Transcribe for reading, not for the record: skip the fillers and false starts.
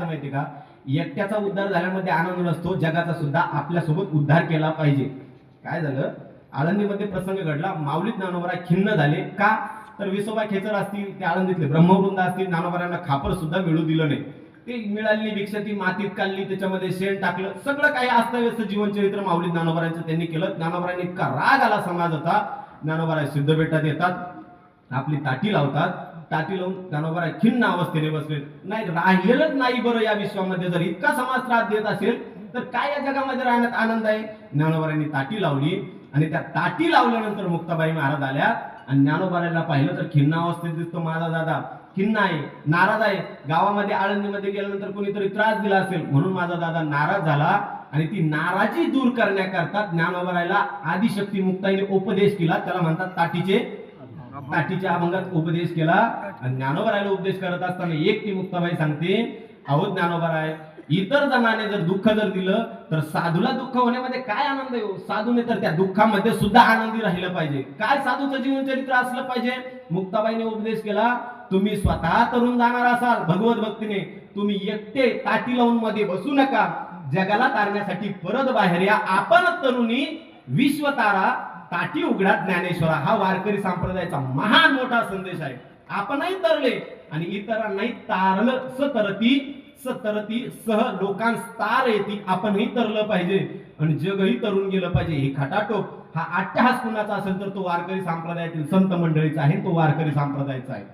असतं माहिती का, एकट्याचा उद्धार झाल्यामध्ये आनंद नसतो, जगाचा सुद्धा आपल्यासोबत उद्धार केला पाहिजे. काय झालं, आळंदीमध्ये प्रसंग घडला. माऊली ज्ञानोबा खिन्न झाले. का तर विसोबा खेचर असतील, ते आळंदीतले ब्रह्मवृंद असतील, ज्ञानोबांना खापर सुद्धा मिळू दिलं नाही. ते मिळालेली भिक्षा ती मातीत काढली, त्याच्यामध्ये शेण टाकलं, सगळं काही अस्तव्यस्त जीवनचरित्र माऊली ज्ञानोबांचं त्यांनी केलं. ज्ञानोबांनी इतका राग आला समाज होता. ज्ञानोबा सिद्धपेठात येतात, आपली ताटी लावतात, ताटी लावून ज्ञानोबा खिन्न अवस्थेने बसले. नाही राहिलेलंच नाही बरं या विश्वामध्ये, जर इतका समाज त्रास देत असेल तर काय या जगामध्ये राहण्यात आनंद आहे. ज्ञानोबांनी ताटी लावली आणि त्या ताटी लावल्यानंतर मुक्ताबाई महाराज आल्या आणि ज्ञानोबाला पाहिलं तर खिन्न अवस्थेत दिसतो माझा दादा, खिन्न आहे, नाराज आहे. गावामध्ये आळंदीमध्ये गेल्यानंतर कोणीतरी त्रास दिला असेल म्हणून माझा दादा नाराज झाला आणि ती नाराजी दूर करण्याकरता ज्ञानोबाला आदिशक्ती मुक्ताईने उपदेश केला. त्याला म्हणतात ताटीच्या अभंगात उपदेश केला. आणि ज्ञानोबाला उपदेश करत असताना एक ती मुक्ताबाई सांगते, अहो ज्ञानोबाराय, इतर जणांनी जर दुःख जर दिलं तर साधूला दुःख होण्यामध्ये काय आनंद आहे. साधूने तर त्या दुःखामध्ये सुद्धा आनंदी राहिलं पाहिजे. काय साधूचं जीवनचरित्र असलं पाहिजे. मुक्ताबाईने उपदेश केला, तुम्ही स्वतः तरुण जाणार असाल भगवत भक्तीने, तुम्ही एकटे ताटी लावून मध्ये बसू नका. जगाला तारण्यासाठी परत बाहेर या. आपण तरुणी विश्वतारा, ताटी उघडा ज्ञानेश्वरा. हा वारकरी संप्रदायाचा महान मोठा संदेश आहे. आपणही तरले आणि इतरांनाही तारलं. सतरती सह लोकांस तार येते. आपणही तरलं पाहिजे आणि जगही तरुण गेलं पाहिजे. हे खटाटोप हा अट्टहास कुणाचा असेल तर तो वारकरी संप्रदायातील संत मंडळीचा आहे, तो वारकरी संप्रदायाचा आहे.